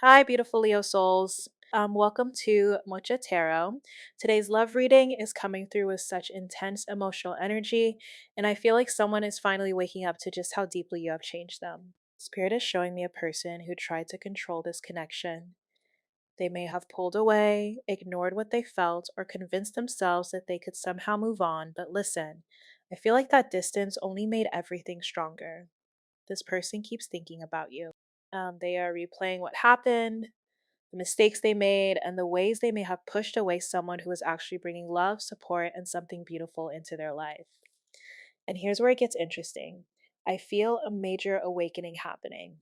Hi, beautiful Leo souls. Welcome to Mocha Tarot. Today's love reading is coming through with such intense emotional energy, and I feel like someone is finally waking up to just how deeply you have changed them. Spirit is showing me a person who tried to control this connection. They may have pulled away, ignored what they felt, or convinced themselves that they could somehow move on, but listen, I feel like that distance only made everything stronger. This person keeps thinking about you. They are replaying what happened, the mistakes they made, and the ways they may have pushed away someone who is actually bringing love, support, and something beautiful into their life. And here's where it gets interesting. I feel a major awakening happening.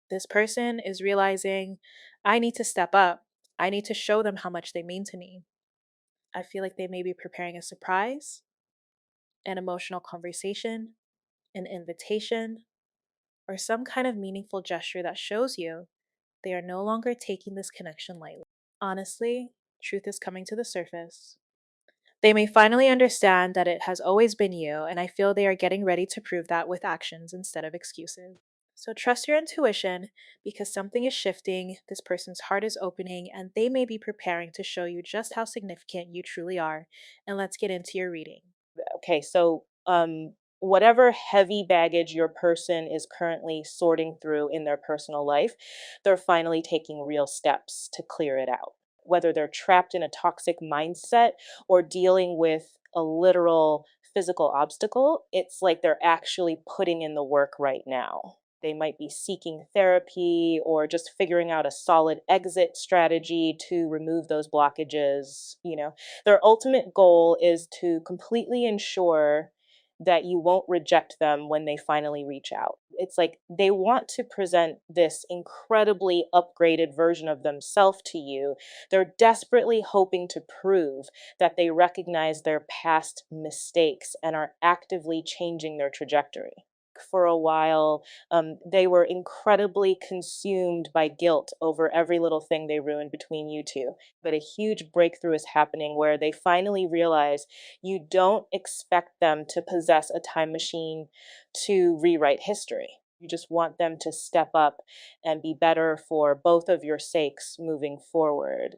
This person is realizing, I need to step up. I need to show them how much they mean to me. I feel like they may be preparing a surprise, an emotional conversation, an invitation, or some kind of meaningful gesture that shows you they are no longer taking this connection lightly. Honestly, truth is coming to the surface. They may finally understand that it has always been you, and I feel they are getting ready to prove that with actions instead of excuses. So trust your intuition because something is shifting, this person's heart is opening, and they may be preparing to show you just how significant you truly are. And let's get into your reading. Okay, so whatever heavy baggage your person is currently sorting through in their personal life, they're finally taking real steps to clear it out. Whether they're trapped in a toxic mindset or dealing with a literal physical obstacle, it's like they're actually putting in the work right now. They might be seeking therapy or just figuring out a solid exit strategy to remove those blockages. Their ultimate goal is to completely ensure that you won't reject them when they finally reach out. It's like they want to present this incredibly upgraded version of themselves to you. They're desperately hoping to prove that they recognize their past mistakes and are actively changing their trajectory. For a while, they were incredibly consumed by guilt over every little thing they ruined between you two. But a huge breakthrough is happening where they finally realize you don't expect them to possess a time machine to rewrite history. You just want them to step up and be better for both of your sakes moving forward.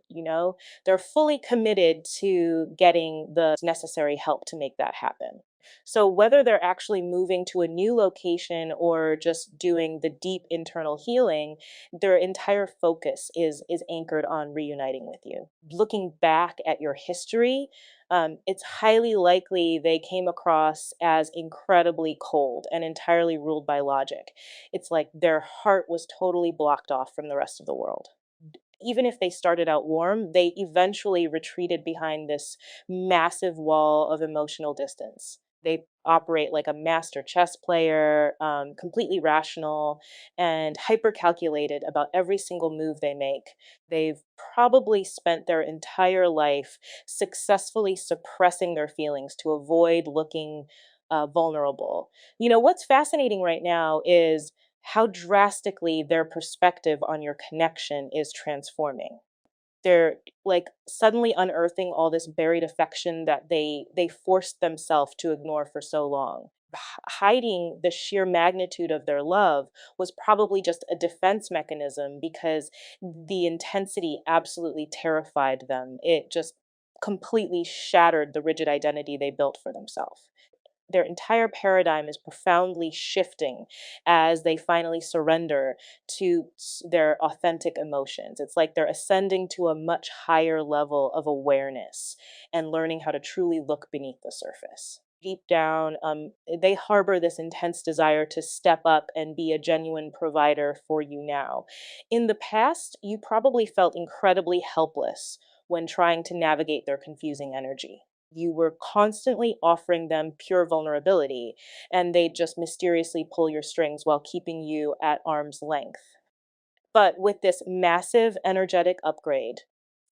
They're fully committed to getting the necessary help to make that happen. So, whether they're actually moving to a new location or just doing the deep internal healing, their entire focus is anchored on reuniting with you. Looking back at your history, it's highly likely they came across as incredibly cold and entirely ruled by logic. It's like their heart was totally blocked off from the rest of the world. Even if they started out warm, they eventually retreated behind this massive wall of emotional distance. They operate like a master chess player, completely rational and hyper calculated about every single move they make. They've probably spent their entire life successfully suppressing their feelings to avoid looking vulnerable. What's fascinating right now is how drastically their perspective on your connection is transforming. They're like suddenly unearthing all this buried affection that they forced themselves to ignore for so long. Hiding the sheer magnitude of their love was probably just a defense mechanism because the intensity absolutely terrified them. It just completely shattered the rigid identity they built for themselves. Their entire paradigm is profoundly shifting as they finally surrender to their authentic emotions. It's like they're ascending to a much higher level of awareness and learning how to truly look beneath the surface. Deep down, they harbor this intense desire to step up and be a genuine provider for you now. In the past, you probably felt incredibly helpless when trying to navigate their confusing energy. You were constantly offering them pure vulnerability, and they just mysteriously pull your strings while keeping you at arm's length. But with this massive energetic upgrade,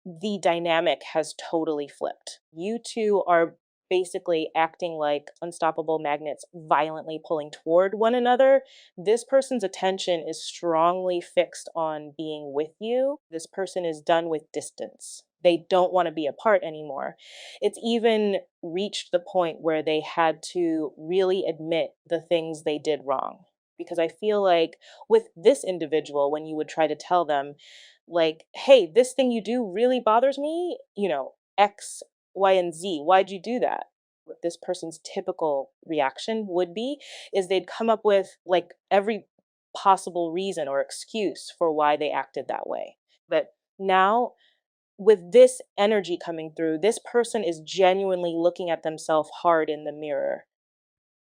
the dynamic has totally flipped. You two are basically acting like unstoppable magnets, violently pulling toward one another. This person's attention is strongly fixed on being with you. This person is done with distance. They don't want to be apart anymore. It's even reached the point where they had to really admit the things they did wrong. Because I feel like with this individual, when you would try to tell them, like, hey, this thing you do really bothers me, X, Y, and Z, why'd you do that? What this person's typical reaction would be is they'd come up with like every possible reason or excuse for why they acted that way. But now, with this energy coming through, this person is genuinely looking at themselves hard in the mirror,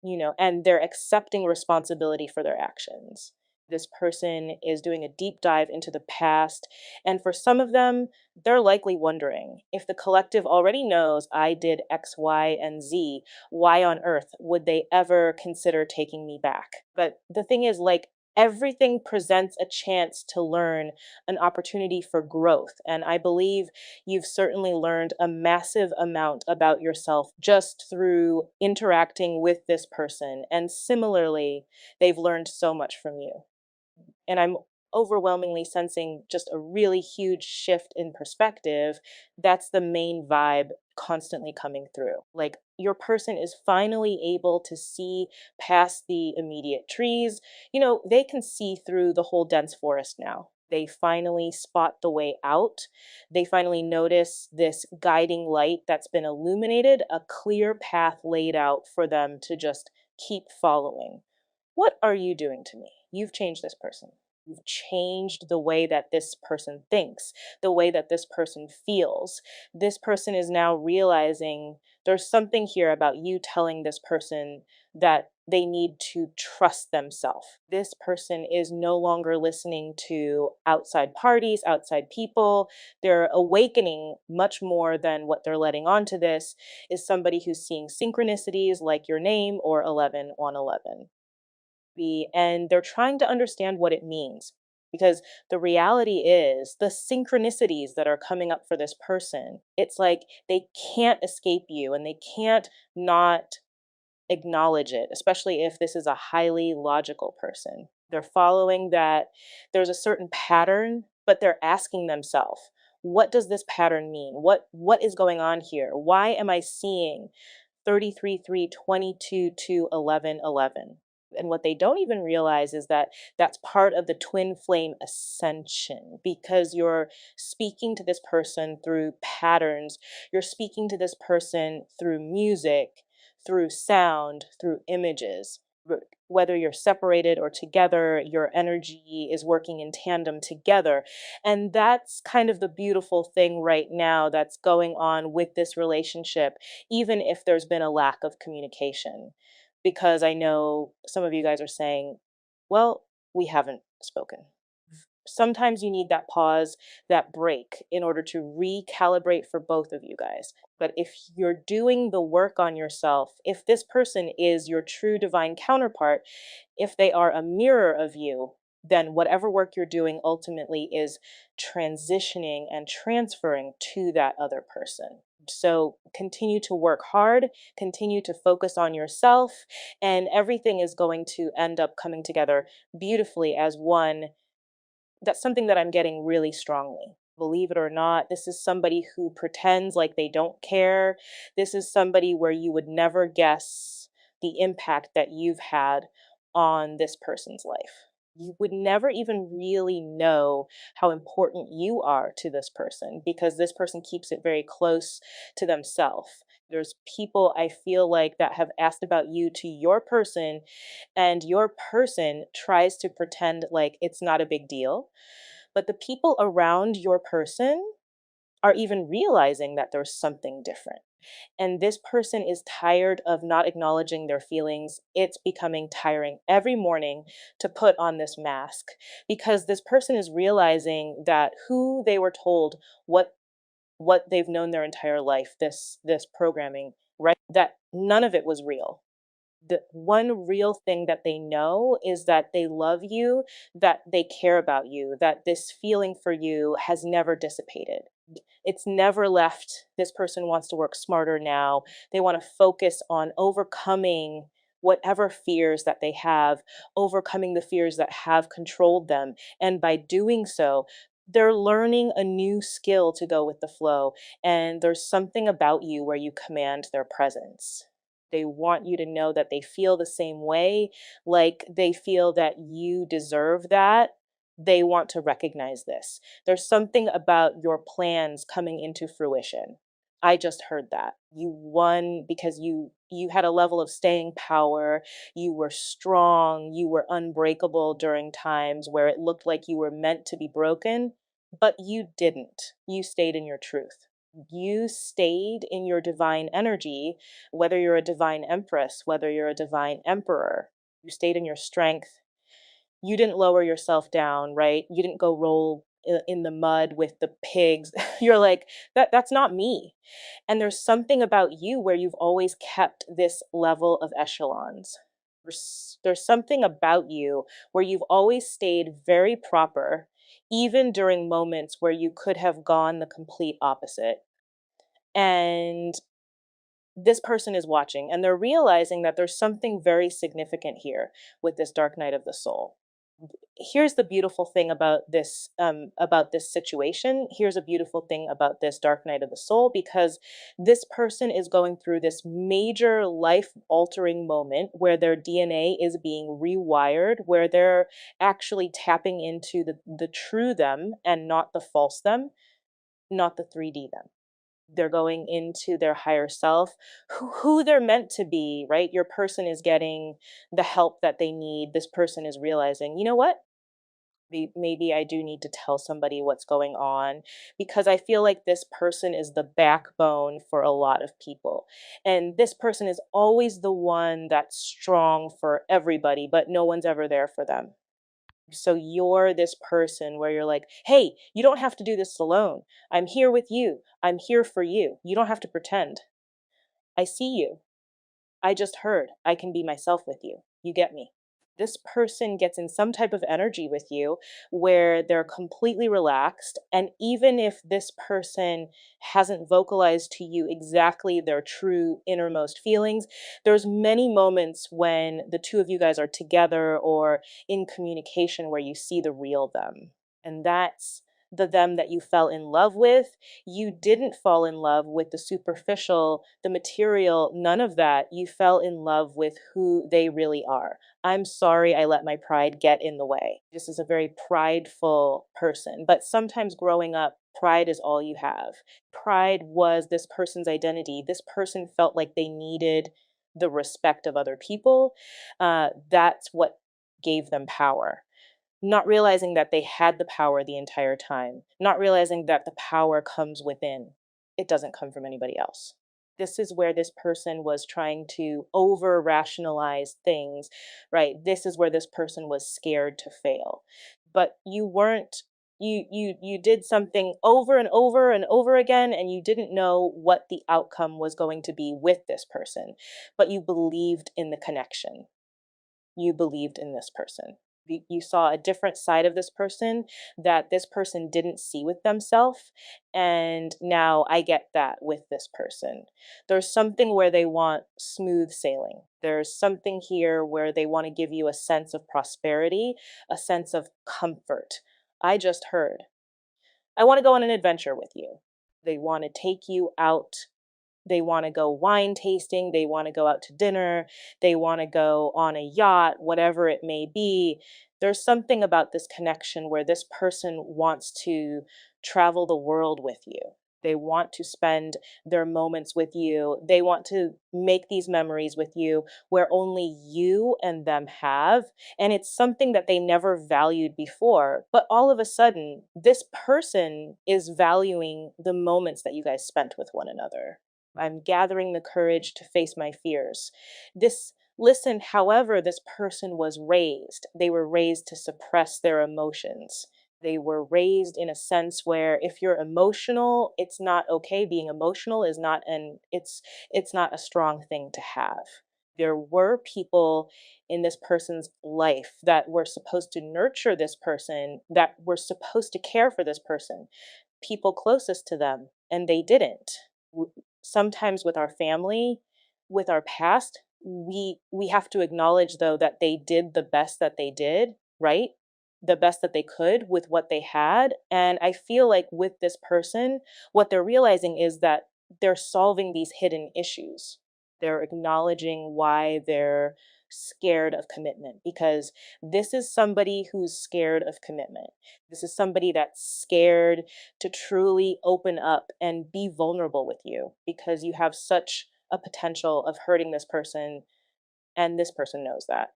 and they're accepting responsibility for their actions. This person is doing a deep dive into the past. And for some of them, they're likely wondering if the collective already knows I did X, Y, and Z, why on earth would they ever consider taking me back? But the thing is, like, everything presents a chance to learn, an opportunity for growth. And I believe you've certainly learned a massive amount about yourself just through interacting with this person. And similarly, they've learned so much from you. And I'm overwhelmingly sensing just a really huge shift in perspective. That's the main vibe constantly coming through. Like, your person is finally able to see past the immediate trees. They can see through the whole dense forest now. They finally spot the way out. They finally notice this guiding light that's been illuminated, a clear path laid out for them to just keep following. What are you doing to me? You've changed this person. You've changed the way that this person thinks, the way that this person feels. This person is now realizing there's something here about you telling this person that they need to trust themselves. This person is no longer listening to outside parties, outside people. They're awakening much more than what they're letting onto this is somebody who's seeing synchronicities like your name or 11 on 11 be, and they're trying to understand what it means. Because the reality is, the synchronicities that are coming up for this person, it's like they can't escape you and they can't not acknowledge it, especially if this is a highly logical person. They're following that there's a certain pattern, but they're asking themselves, what does this pattern mean? What is going on here? Why am I seeing 33 3 22 2 11 11? And what they don't even realize is that that's part of the twin flame ascension, because you're speaking to this person through patterns. You're speaking to this person through music, through sound, through images. Whether you're separated or together, your energy is working in tandem together. And that's kind of the beautiful thing right now that's going on with this relationship, even if there's been a lack of communication. Because I know some of you guys are saying, well, we haven't spoken. Sometimes you need that pause, that break in order to recalibrate for both of you guys. But if you're doing the work on yourself, if this person is your true divine counterpart, if they are a mirror of you, then whatever work you're doing ultimately is transitioning and transferring to that other person. So continue to work hard, continue to focus on yourself, and everything is going to end up coming together beautifully as one. That's something that I'm getting really strongly. Believe it or not, this is somebody who pretends like they don't care. This is somebody where you would never guess the impact that you've had on this person's life. You would never even really know how important you are to this person because this person keeps it very close to themselves. There's people I feel like that have asked about you to your person, and your person tries to pretend like it's not a big deal. But the people around your person are even realizing that there's something different. And this person is tired of not acknowledging their feelings. It's becoming tiring every morning to put on this mask because this person is realizing that who they were told what they've known their entire life, this programming, right? That none of it was real. The one real thing that they know is that they love you, that they care about you, that this feeling for you has never dissipated. It's never left. This person wants to work smarter now. They want to focus on overcoming whatever fears that they have, overcoming the fears that have controlled them. And by doing so, they're learning a new skill to go with the flow. And there's something about you where you command their presence. They want you to know that they feel the same way, like they feel that you deserve that. They want to recognize this. There's something about your plans coming into fruition. I just heard that. You won because you had a level of staying power. You were strong, you were unbreakable during times where it looked like you were meant to be broken, but you didn't. You stayed in your truth. You stayed in your divine energy, whether you're a divine empress, whether you're a divine emperor. You stayed in your strength. You didn't lower yourself down, right? You didn't go roll in the mud with the pigs. You're like, that's not me. And there's something about you where you've always kept this level of echelons. There's something about you where you've always stayed very proper, even during moments where you could have gone the complete opposite. And this person is watching and they're realizing that there's something very significant here with this dark night of the soul. Here's the beautiful thing about this situation. Here's a beautiful thing about this dark night of the soul, because this person is going through this major life altering moment where their DNA is being rewired, where they're actually tapping into the true them and not the false them, not the 3D them. They're going into their higher self, who they're meant to be, right? Your person is getting the help that they need. This person is realizing, you know what? Maybe I do need to tell somebody what's going on, because I feel like this person is the backbone for a lot of people. And this person is always the one that's strong for everybody, but no one's ever there for them. So you're this person where you're like, hey, you don't have to do this alone. I'm here with you. I'm here for you. You don't have to pretend. I see you. I just heard. I can be myself with you. You get me? This person gets in some type of energy with you where they're completely relaxed. And even if this person hasn't vocalized to you exactly their true innermost feelings, there's many moments when the two of you guys are together or in communication where you see the real them. And that's the them that you fell in love with. You didn't fall in love with the superficial, the material, none of that. You fell in love with who they really are. I'm sorry I let my pride get in the way. This is a very prideful person, but sometimes growing up, pride is all you have. Pride was this person's identity. This person felt like they needed the respect of other people. That's what gave them power, not realizing that they had the power the entire time, not realizing that the power comes within. It doesn't come from anybody else. This is where this person was trying to over rationalize things, right? This is where this person was scared to fail. But you weren't, you did something over and over and over again, and you didn't know what the outcome was going to be with this person, but you believed in the connection. You believed in this person. You saw a different side of this person that this person didn't see with themselves. And now I get that with this person. There's something where they want smooth sailing. There's something here where they want to give you a sense of prosperity, a sense of comfort. I just heard, I want to go on an adventure with you. They want to take you out. They want to go wine tasting, they want to go out to dinner, they want to go on a yacht, whatever it may be. There's something about this connection where this person wants to travel the world with you. They want to spend their moments with you. They want to make these memories with you where only you and them have. And it's something that they never valued before. But all of a sudden, this person is valuing the moments that you guys spent with one another. I'm gathering the courage to face my fears. Listen, however, this person was raised. They were raised to suppress their emotions. They were raised in a sense where if you're emotional, it's not okay. Being emotional is not it's not a strong thing to have. There were people in this person's life that were supposed to nurture this person, that were supposed to care for this person, people closest to them, and they didn't. Sometimes with our family, with our past, we have to acknowledge though that they did the best that they did, right? The best that they could with what they had. And I feel like with this person, what they're realizing is that they're solving these hidden issues. They're acknowledging why they're scared of commitment, because this is somebody who's scared of commitment. This is somebody that's scared to truly open up and be vulnerable with you because you have such a potential of hurting this person, and this person knows that,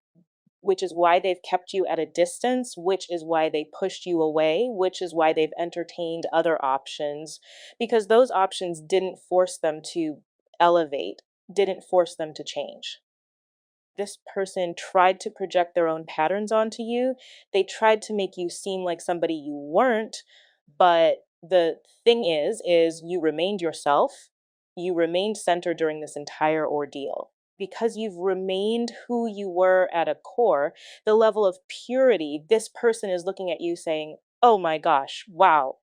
which is why they've kept you at a distance, which is why they pushed you away, which is why they've entertained other options, because those options didn't force them to elevate, didn't force them to change. This person tried to project their own patterns onto you. They tried to make you seem like somebody you weren't, but the thing is you remained yourself. You remained centered during this entire ordeal. Because you've remained who you were at a core, the level of purity, this person is looking at you saying, "Oh my gosh, wow,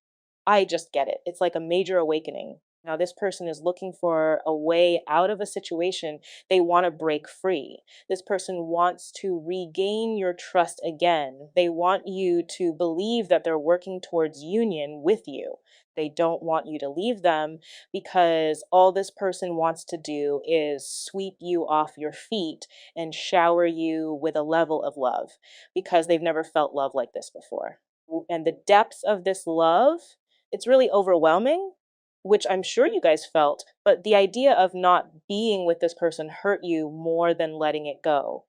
I just get it." It's like a major awakening. Now, this person is looking for a way out of a situation. They want to break free. This person wants to regain your trust again. They want you to believe that they're working towards union with you. They don't want you to leave them, because all this person wants to do is sweep you off your feet and shower you with a level of love, because they've never felt love like this before. And the depths of this love, it's really overwhelming, which I'm sure you guys felt, but the idea of not being with this person hurt you more than letting it go.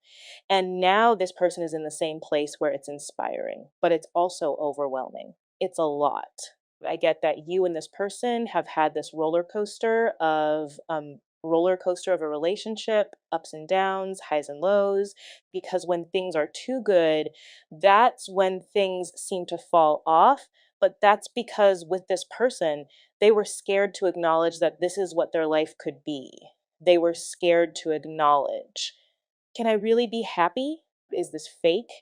And now this person is in the same place where it's inspiring, but it's also overwhelming. It's a lot. I get that you and this person have had this roller coaster of a relationship, ups and downs, highs and lows, because when things are too good, that's when things seem to fall off. But that's because with this person, they were scared to acknowledge that this is what their life could be. They were scared to acknowledge, can I really be happy? Is this fake?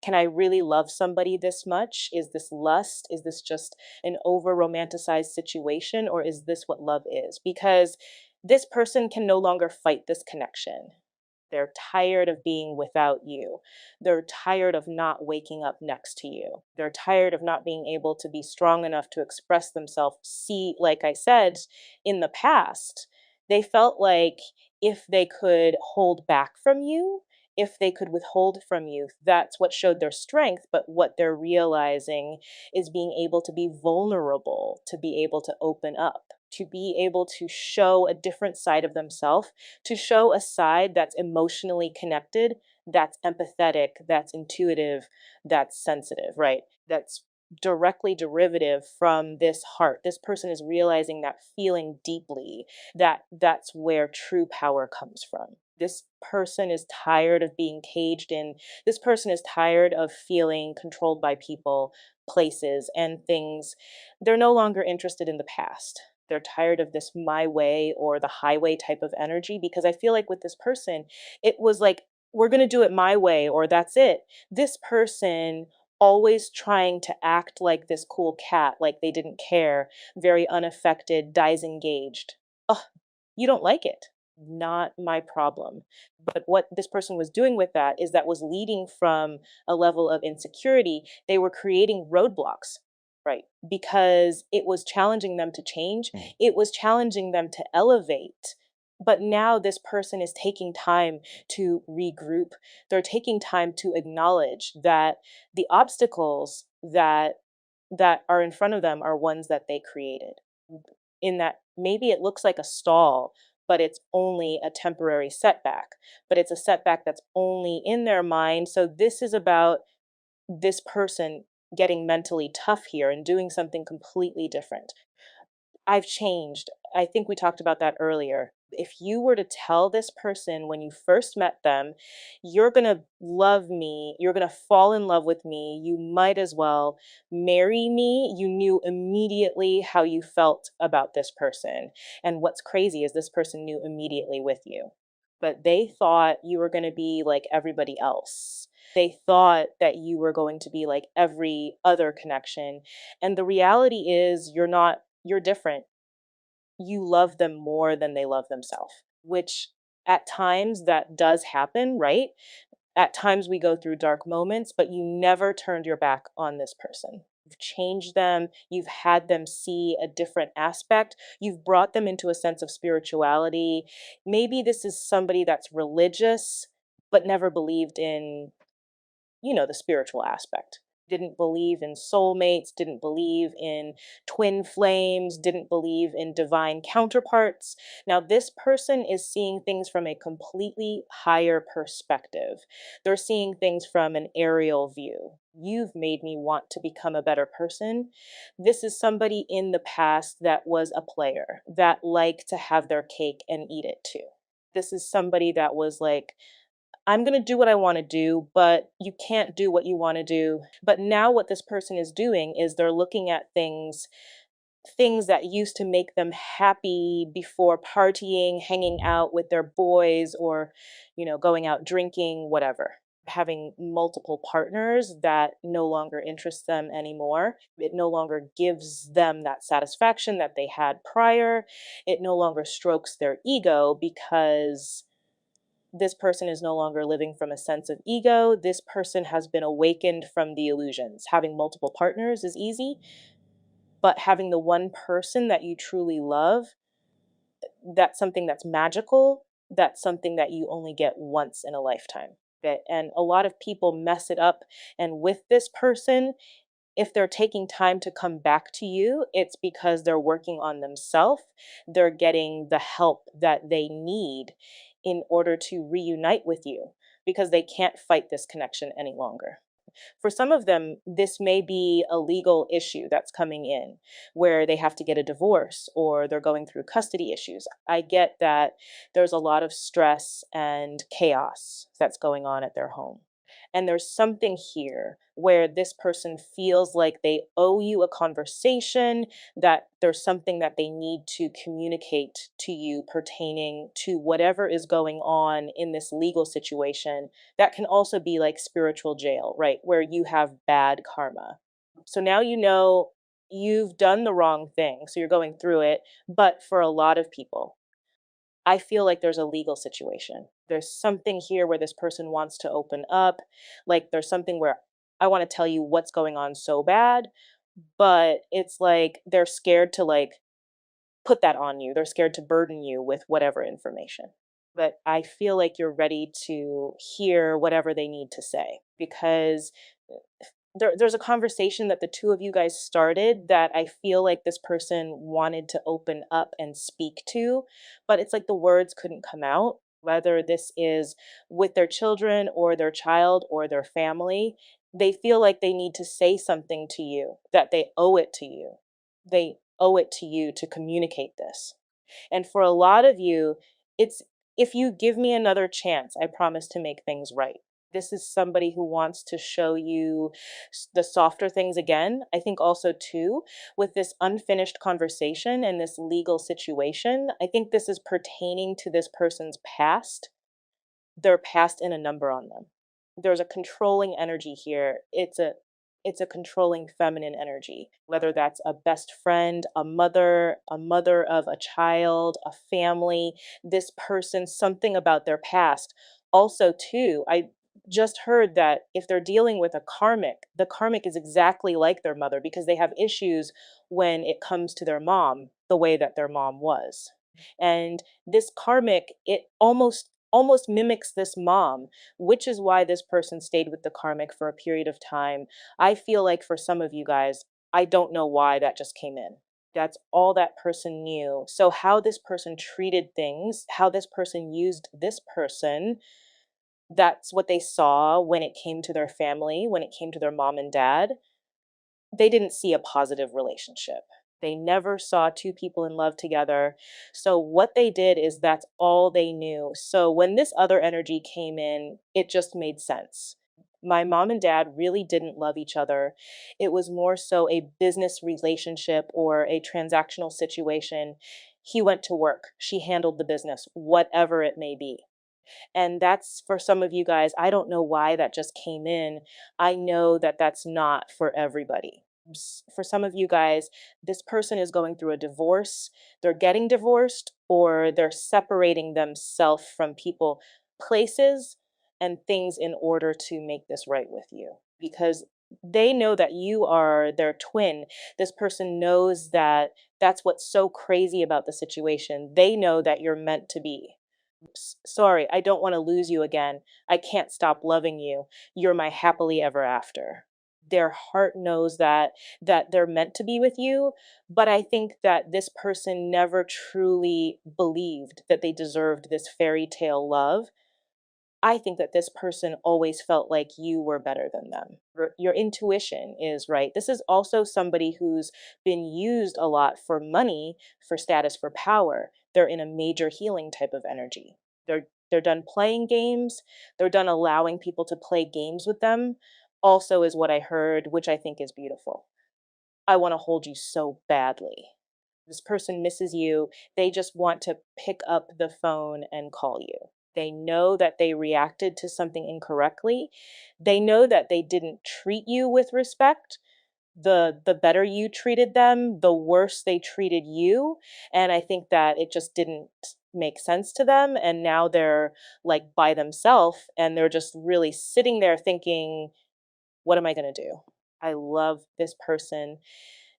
Can I really love somebody this much? Is this lust? Is this just an over romanticized situation? Or is this what love is? Because this person can no longer fight this connection. They're tired of being without you. They're tired of not waking up next to you. They're tired of not being able to be strong enough to express themselves. See, like I said, in the past, they felt like if they could hold back from you, if they could withhold from you, that's what showed their strength. But what they're realizing is being able to be vulnerable, to be able to open up, to be able to show a different side of themselves, to show a side that's emotionally connected, that's empathetic, that's intuitive, that's sensitive, right? That's directly derivative from this heart. This person is realizing that feeling deeply, that's where true power comes from. This person is tired of being caged in. This person is tired of feeling controlled by people, places, and things. They're no longer interested in the past. They're tired of this my way or the highway type of energy, because I feel like with this person, it was like, we're going to do it my way or that's it. This person always trying to act like this cool cat, like they didn't care, very unaffected, dies engaged. Oh, you don't like it. Not my problem. But what this person was doing with that is that was leading from a level of insecurity. They were creating roadblocks, right? Because it was challenging them to change, it was challenging them to elevate. But now this person is taking time to regroup. They're taking time to acknowledge that the obstacles that are in front of them are ones that they created. In that maybe it looks like a stall, but it's only a temporary setback. But it's a setback that's only in their mind. So this is about this person getting mentally tough here and doing something completely different. I've changed. I think we talked about that earlier. If you were to tell this person when you first met them, you're going to love me, you're going to fall in love with me, you might as well marry me, you knew immediately how you felt about this person. And what's crazy is this person knew immediately with you. But they thought you were going to be like everybody else. They thought that you were going to be like every other connection. And the reality is, you're not, you're different. You love them more than they love themselves, which at times that does happen, right? At times we go through dark moments, but you never turned your back on this person. You've changed them, you've had them see a different aspect, you've brought them into a sense of spirituality. Maybe this is somebody that's religious, but never believed in, the spiritual aspect. Didn't believe in soulmates, didn't believe in twin flames, didn't believe in divine counterparts. Now, this person is seeing things from a completely higher perspective. They're seeing things from an aerial view. You've made me want to become a better person. This is somebody in the past that was a player, that liked to have their cake and eat it too. This is somebody that was like, I'm going to do what I want to do, but you can't do what you want to do. But now what this person is doing is they're looking at things that used to make them happy before partying, hanging out with their boys or, going out drinking, whatever. Having multiple partners that no longer interest them anymore. It no longer gives them that satisfaction that they had prior. It no longer strokes their ego because this person is no longer living from a sense of ego. This person has been awakened from the illusions. Having multiple partners is easy, but having the one person that you truly love, that's something that's magical. That's something that you only get once in a lifetime. And a lot of people mess it up. And with this person, if they're taking time to come back to you, it's because they're working on themselves. They're getting the help that they need in order to reunite with you because they can't fight this connection any longer. For some of them, this may be a legal issue that's coming in where they have to get a divorce or they're going through custody issues. I get that there's a lot of stress and chaos that's going on at their home. And there's something here where this person feels like they owe you a conversation, that there's something that they need to communicate to you pertaining to whatever is going on in this legal situation. That can also be like spiritual jail, right? Where you have bad karma. So now you know you've done the wrong thing. So you're going through it. But for a lot of people, I feel like there's a legal situation. There's something here where this person wants to open up. Like there's something where I want to tell you what's going on so bad, but it's like they're scared to like put that on you. They're scared to burden you with whatever information. But I feel like you're ready to hear whatever they need to say because there's a conversation that the two of you guys started that I feel like this person wanted to open up and speak to, but it's like the words couldn't come out. Whether this is with their children or their child or their family, they feel like they need to say something to you, that they owe it to you. They owe it to you to communicate this. And for a lot of you, it's if you give me another chance, I promise to make things right. This is somebody who wants to show you the softer things again. I think also, too, with this unfinished conversation and this legal situation, I think this is pertaining to this person's past, their past and a number on them. There's a controlling energy here. It's a controlling feminine energy, whether that's a best friend, a mother of a child, a family, this person, something about their past. Also, too, I just heard that if they're dealing with a karmic, the karmic is exactly like their mother because they have issues when it comes to their mom, the way that their mom was. And this karmic, it almost mimics this mom, which is why this person stayed with the karmic for a period of time. I feel like for some of you guys, I don't know why that just came in. That's all that person knew. So, how this person treated things, how this person used this person, that's what they saw when it came to their family, when it came to their mom and dad. They didn't see a positive relationship. They never saw two people in love together. So, what they did is that's all they knew. So, when this other energy came in, it just made sense. My mom and dad really didn't love each other. It was more so a business relationship or a transactional situation. He went to work, she handled the business, whatever it may be. And that's for some of you guys. I don't know why that just came in. I know that that's not for everybody. For some of you guys, this person is going through a divorce, they're getting divorced, or they're separating themselves from people, places, and things in order to make this right with you. Because They know that you are their twin. This person knows that that's what's so crazy about the situation. They know that you're meant to be. Sorry, I don't want to lose you again. I can't stop loving you. You're my happily ever after. Their heart knows that they're meant to be with you, but I think that this person never truly believed that they deserved this fairy tale love. I think that this person always felt like you were better than them. Your intuition is right. This is also somebody who's been used a lot for money, for status, for power. They're in a major healing type of energy. They're done playing games. They're done allowing people to play games with them. Also is what I heard, which I think is beautiful. I want to hold you so badly. This person misses you. They just want to pick up the phone and call you. They know that they reacted to something incorrectly. They know that they didn't treat you with respect. The better you treated them, the worse they treated you. And I think that it just didn't make sense to them. And now they're like by themselves and they're just really sitting there thinking, what am I going to do? I love this person.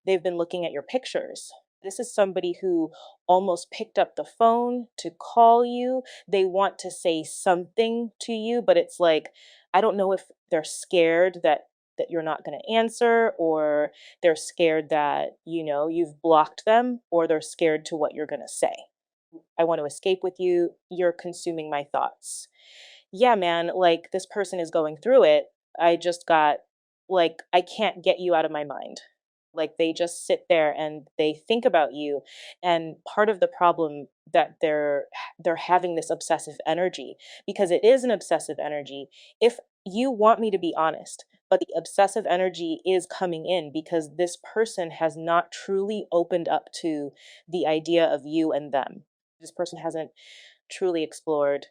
They've been looking at your pictures. This is somebody who almost picked up the phone to call you. They want to say something to you, but it's like, I don't know if they're scared that you're not going to answer, or they're scared that, you've blocked them, or they're scared to what you're going to say. I want to escape with you. You're consuming my thoughts. Yeah, man, like this person is going through it. I just got, like, I can't get you out of my mind. Like they just sit there and they think about you. And part of the problem that they're having this obsessive energy, because it is an obsessive energy. If you want me to be honest, but the obsessive energy is coming in because this person has not truly opened up to the idea of you and them. This person hasn't truly explored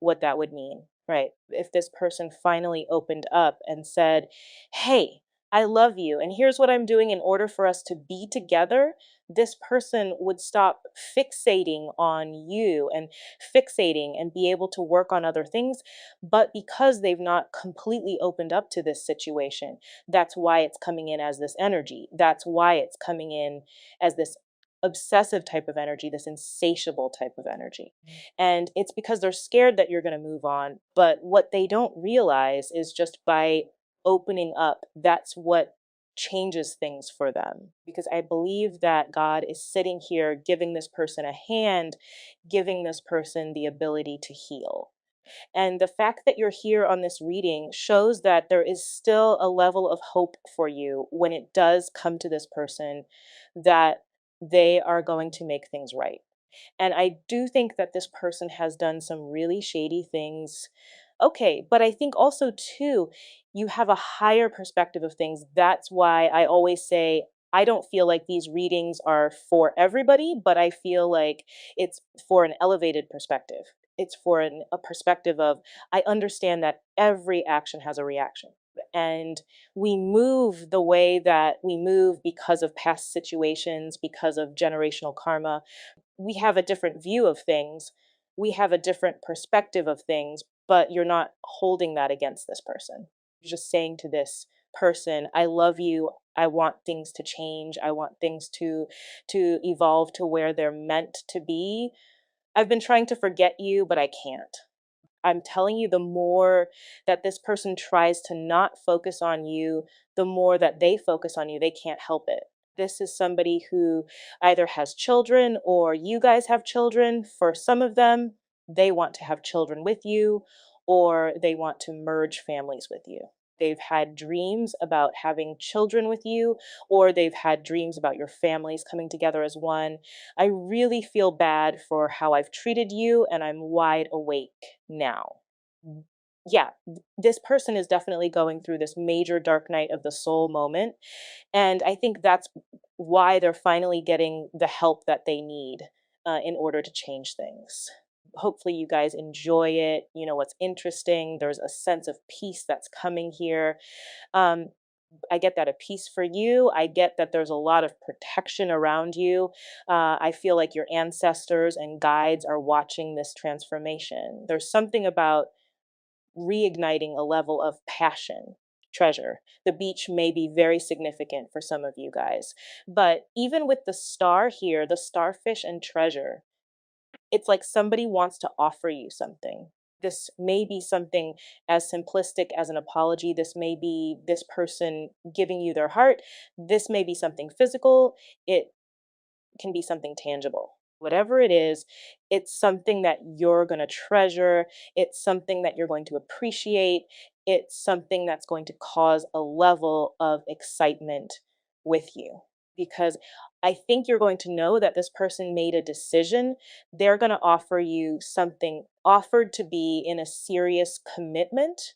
what that would mean, right? If this person finally opened up and said, hey, I love you, and here's what I'm doing in order for us to be together, this person would stop fixating on you and fixating and be able to work on other things. But because they've not completely opened up to this situation, that's why it's coming in as this energy. That's why it's coming in as this obsessive type of energy, this insatiable type of energy. And it's because they're scared that you're going to move on. But what they don't realize is just by opening up, that's what changes things for them. Because I believe that God is sitting here giving this person a hand, giving this person the ability to heal. And the fact that you're here on this reading shows that there is still a level of hope for you when it does come to this person, that they are going to make things right. And I do think that this person has done some really shady things. Okay, but I think also too, you have a higher perspective of things. That's why I always say I don't feel like these readings are for everybody, but I feel like it's for an elevated perspective. It's for a perspective of, I understand that every action has a reaction. And we move the way that we move because of past situations, because of generational karma. We have a different view of things. We have a different perspective of things, but you're not holding that against this person. You're just saying to this person, I love you. I want things to change. I want things to evolve to where they're meant to be. I've been trying to forget you, but I can't. I'm telling you, the more that this person tries to not focus on you, the more that they focus on you, they can't help it. This is somebody who either has children or you guys have children. For some of them, they want to have children with you, or they want to merge families with you. They've had dreams about having children with you, or they've had dreams about your families coming together as one. I really feel bad for how I've treated you, and I'm wide awake now. Yeah, this person is definitely going through this major dark night of the soul moment. And I think that's why they're finally getting the help that they need in order to change things. Hopefully, you guys enjoy it. You know what's interesting. There's a sense of peace that's coming here. Um, I get that a piece for you. I get that there's a lot of protection around you. I feel like your ancestors and guides are watching this transformation. There's something about reigniting a level of passion, treasure. The beach may be very significant for some of you guys. But even with the star here, the starfish and treasure, it's like somebody wants to offer you something. This may be something as simplistic as an apology. This may be this person giving you their heart. This may be something physical. It can be something tangible. Whatever it is, it's something that you're going to treasure. It's something that you're going to appreciate. It's something that's going to cause a level of excitement with you. Because I think you're going to know that this person made a decision. They're going to offer you something offered to be in a serious commitment.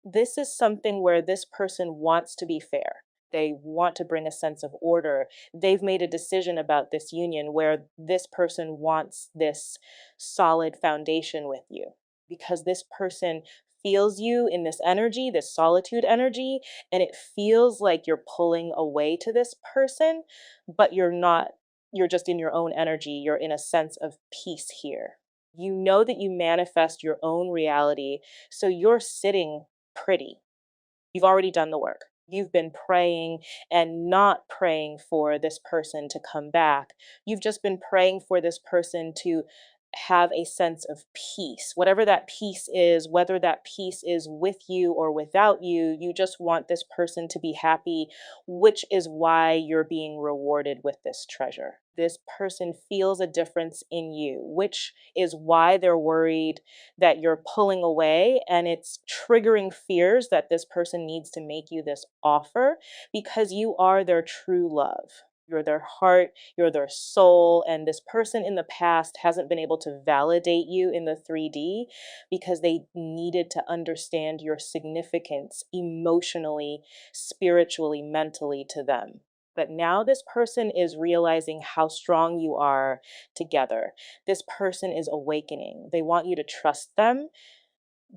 This is something where this person wants to be fair. They want to bring a sense of order. They've made a decision about this union where this person wants this solid foundation with you because this person feels you in this energy, this solitude energy, and it feels like you're pulling away to this person, but you're not. You're just in your own energy. You're in a sense of peace here. You know that you manifest your own reality. So you're sitting pretty. You've already done the work. You've been praying and not praying for this person to come back. You've just been praying for this person to have a sense of peace. Whatever that peace is, whether that peace is with you or without you, you just want this person to be happy, which is why you're being rewarded with this treasure. This person feels a difference in you, which is why they're worried that you're pulling away and it's triggering fears that this person needs to make you this offer because you are their true love. You're their heart, you're their soul, and this person in the past hasn't been able to validate you in the 3D because they needed to understand your significance emotionally, spiritually, mentally to them. But now this person is realizing how strong you are together. This person is awakening. They want you to trust them.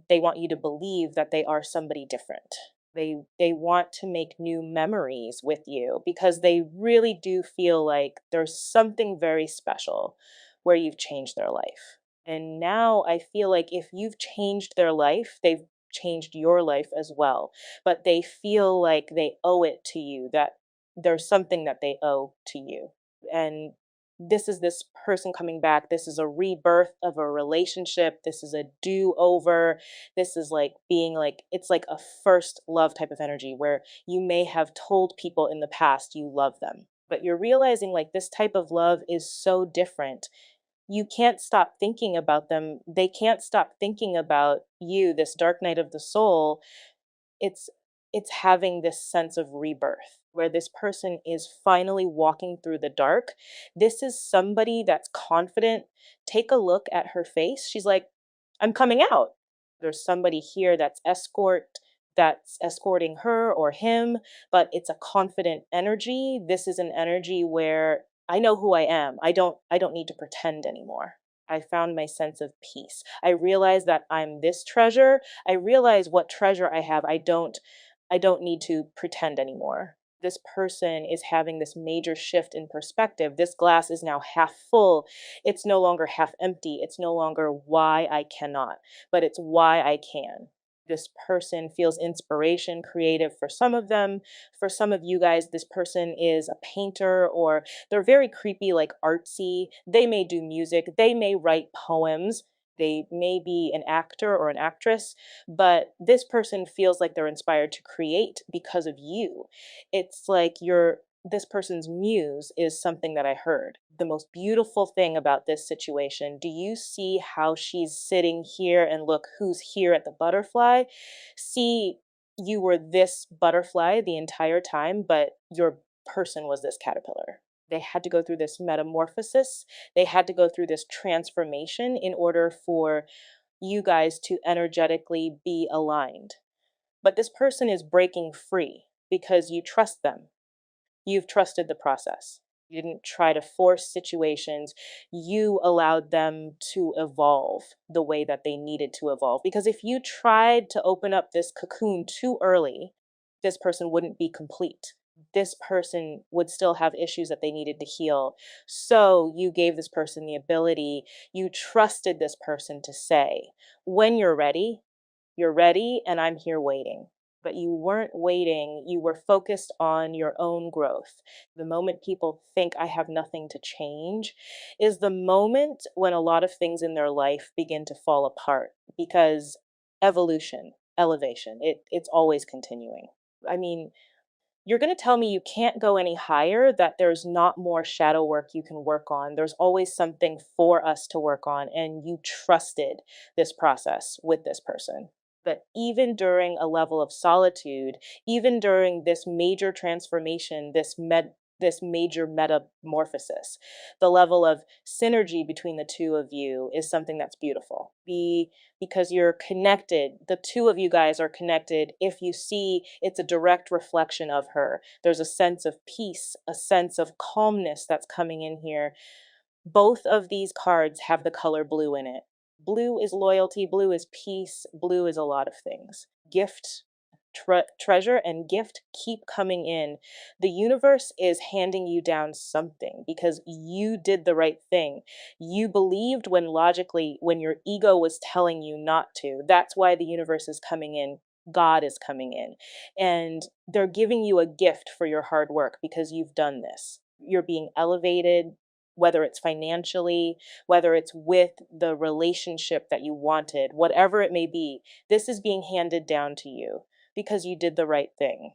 They want you to believe that they are somebody different. They want to make new memories with you because they really do feel like there's something very special where you've changed their life. And now I feel like if you've changed their life, they've changed your life as well. But they feel like they owe it to you, that there's something that they owe to you. And this is this person coming back. This is a rebirth of a relationship. This is a do over. This is like being like, it's like a first love type of energy where you may have told people in the past you love them, but you're realizing like this type of love is so different. You can't stop thinking about them. They can't stop thinking about you, this dark night of the soul. It's it's having this sense of rebirth where this person is finally walking through the dark. This is somebody that's confident. Take a look at her face. She's like, I'm coming out. There's somebody here that's escorting her or him, but it's a confident energy. This is an energy where I know who I am. I don't need to pretend anymore. I found my sense of peace. I realize that I'm this treasure. I realize what treasure I have. I don't need to pretend anymore. This person is having this major shift in perspective. This glass is now half full. It's no longer half empty. It's no longer why I cannot, but it's why I can. This person feels inspiration, creative for some of them. For some of you guys, this person is a painter or they're very creepy, like artsy. They may do music. They may write poems. They may be an actor or an actress, but this person feels like they're inspired to create because of you. It's like this person's muse is something that I heard. The most beautiful thing about this situation, do you see how she's sitting here and look who's here at the butterfly? See, you were this butterfly the entire time, but your person was this caterpillar. They had to go through this metamorphosis. They had to go through this transformation in order for you guys to energetically be aligned. But this person is breaking free because you trust them. You've trusted the process. You didn't try to force situations. You allowed them to evolve the way that they needed to evolve. Because if you tried to open up this cocoon too early, this person wouldn't be complete. This person would still have issues that they needed to heal. So you gave this person the ability, you trusted this person to say, when you're ready, and I'm here waiting. but you weren't waiting. You were focused on your own growth. The moment people think I have nothing to change is the moment when a lot of things in their life begin to fall apart because evolution, elevation, it's always continuing. I mean, you're going to tell me you can't go any higher, that there's not more shadow work you can work on. There's always something for us to work on, and you trusted this process with this person. But even during a level of solitude, even during this major transformation, this major metamorphosis, the level of synergy between the two of you is something that's beautiful. Because you're connected, the two of you guys are connected. If you see, it's a direct reflection of her. There's a sense of peace, a sense of calmness that's coming in here. Both of these cards have the color blue in it. Blue is loyalty, blue is peace, blue is a lot of things. Gift, treasure, and gift keep coming in. The universe is handing you down something because you did the right thing. You believed when logically, when your ego was telling you not to. That's why the universe is coming in. God is coming in. And they're giving you a gift for your hard work because you've done this. You're being elevated, whether it's financially, whether it's with the relationship that you wanted, whatever it may be, this is being handed down to you because you did the right thing,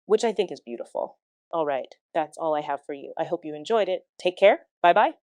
which I think is beautiful. All right, that's all I have for you. I hope you enjoyed it. Take care. Bye bye.